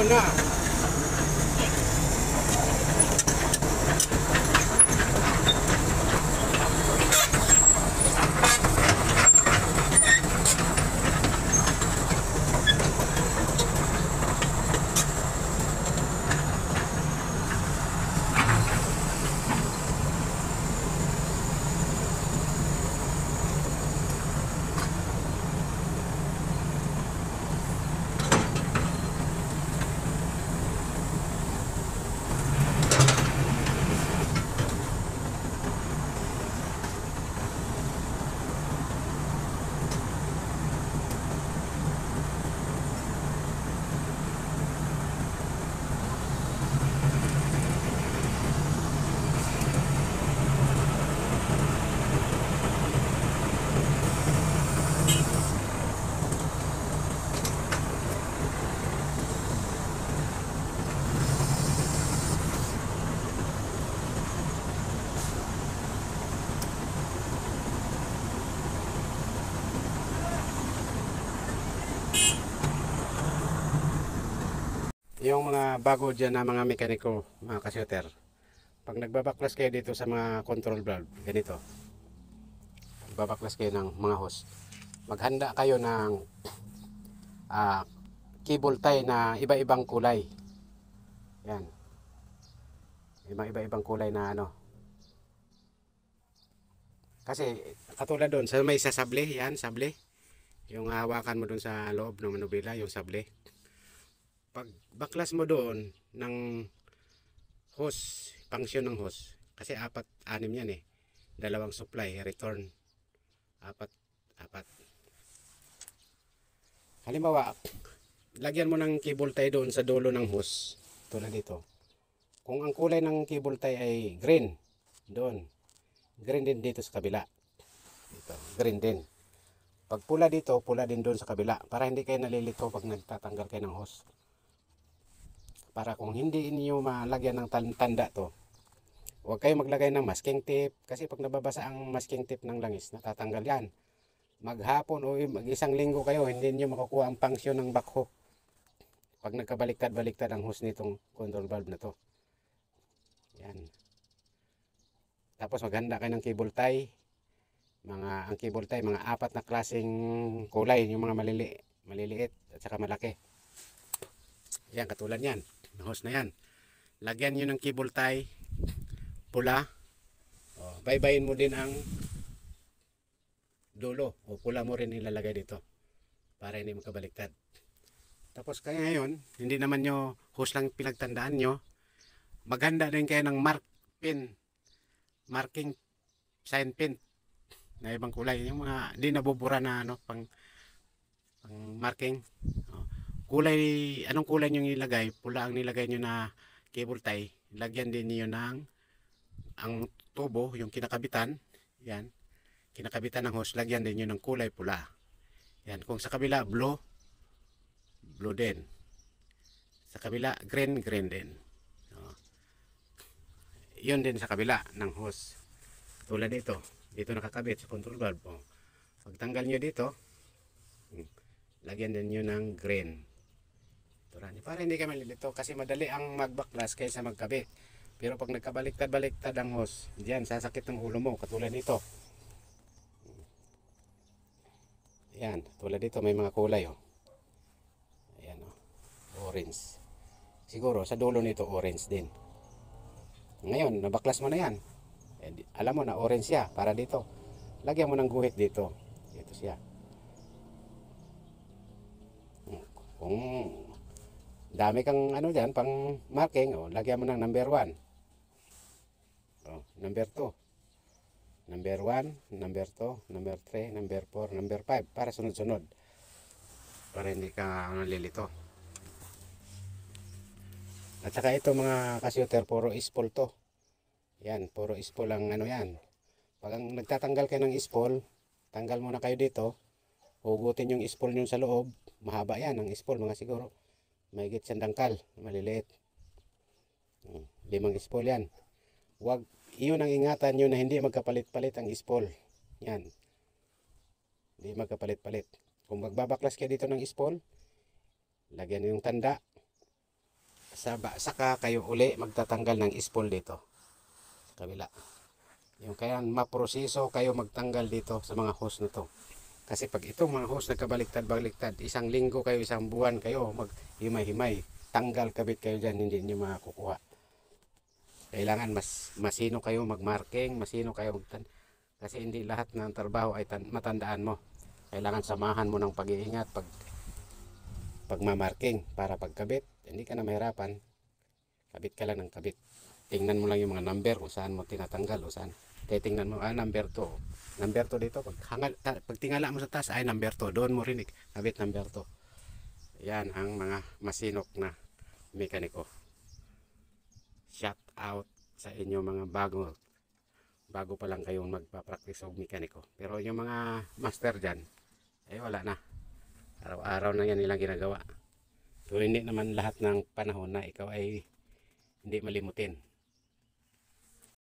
Yun na. Yung mga bago dyan na mga mekaniko, mga kasyuter, pag nagbabaklas kayo dito sa mga control valve, ganito, nagbabaklas kayo ng mga hose, maghanda kayo ng cable tie na iba-ibang kulay. Yan, iba-ibang kulay na ano. Kasi katulad doon, sa may sasable, yan, sable. Yung hawakan mo doon sa loob ng manubila, yung sable. Pag baklas mo doon ng hose, function ng hose, kasi anim yan eh, dalawang supply, return, apat. Halimbawa, lagyan mo ng cable tie doon sa dulo ng hose, tulad dito. Kung ang kulay ng cable tie ay green, doon, green din dito sa kabila, dito, green din. Pag pula dito, pula din doon sa kabila, para hindi kayo nalilito pag nagtatanggal kayo ng hose. Para kung hindi niyo malagyan ng tanda to, huwag kayo maglagay ng masking tape, kasi pag nababasa ang masking tape ng langis, natatanggal yan. Maghapon o mag-isang linggo kayo, hindi niyo makukuha ang function ng backhoe pag nagkabaliktad-baliktad ang hose nitong control valve na to. Yan. Tapos maghanda kayo ng cable tie. Ang cable tie, mga 4 na klaseng kulay, yung mga maliliit at saka malaki. Yan, katulad yan. Ang hose na yan. Lagyan nyo ng cable tie, pula. Baybayin mo din ang dulo. O pula mo rin ilalagay dito para hindi magkabaliktad. Tapos kaya ngayon, hindi naman nyo hose lang pinagtandaan nyo. Maghanda din kayo ng marking sign pin na ibang kulay. Yung mga di nabubura na ano, pang marking. Kulay, anong kulay nyo nilagay? Pula ang nilagay nyo na cable tie. Lagyan din niyo ng ang tubo, yung kinakabitan. Yan. Kinakabitan ng hose, lagyan din nyo ng kulay pula. Yan. Kung sa kabila, blue din. Sa kabila, green din. Yun din sa kabila ng hose. Tulad dito. Dito nakakabit sa control valve. Pagtanggal nyo dito, lagyan din nyo ng green. Para hindi ka malilito, kasi madali ang magbaklas kaysa magkabit. Pero pag nagkabaliktad-baliktad ang hose, diyan sasakit ng ulo mo, katulad nito. Ayan, tulad dito may mga kulay Ayan orange. Siguro sa dulo nito orange din. Ngayon, nabaklas mo na yan. Alam mo na orange siya, para dito. Lagyan mo ng guhit dito. Ito siya. Kung dami kang ano dyan, pang marking, lagyan mo ng number 1. Number 2. Number 1, number 2, number 3, number 4, number 5. Para sunod-sunod. Para hindi ka nalilito. At saka ito mga kasyuter, puro spool to. Yan, puro spool ang ano yan. Pag ang nagtatanggal kayo ng spool, tanggal muna kayo dito. Hugutin yung spool nyo sa loob. Mahaba yan ang spool, mga siguro mahigit 100 dangkal, maliliit. 5 spool yan. Huwag, iyon ang ingatan nyo na hindi magkapalit-palit ang spool. Yan. Hindi magkapalit-palit. Kung magbabaklas kayo dito ng spool, lagyan yung tanda. Saka kayo uli magtatanggal ng spool dito sa kabila. Yung kaya maproseso kayo magtanggal dito sa mga hose na to. Kasi pag itong mga hose nagkabaliktad-baliktad, isang linggo kayo, isang buwan kayo maghimay-himay. Tanggal kabit kayo dyan, hindi nyo makukuha. Kailangan masino kayo magmarking, masino kayo kasi hindi lahat ng trabaho ay matandaan mo. Kailangan samahan mo ng pag-iingat, pagmamarking para pagkabit, hindi ka na mahirapan. Kabit ka lang ng kabit. Tingnan mo lang yung mga number kung saan mo tinatanggal o saan. Tingnan mo, number 2. Number 2 dito. Pag tingala mo sa taas, ay number 2. Doon mo rin kabit number 2. Yan ang mga masinok na mekaniko. Shout out sa inyo mga bago pa lang kayong magpa-practice of mekaniko. Pero yung mga master dyan, ay wala na. Araw-araw na yan nilang ginagawa. So hindi naman lahat ng panahon na ikaw ay hindi malimutin.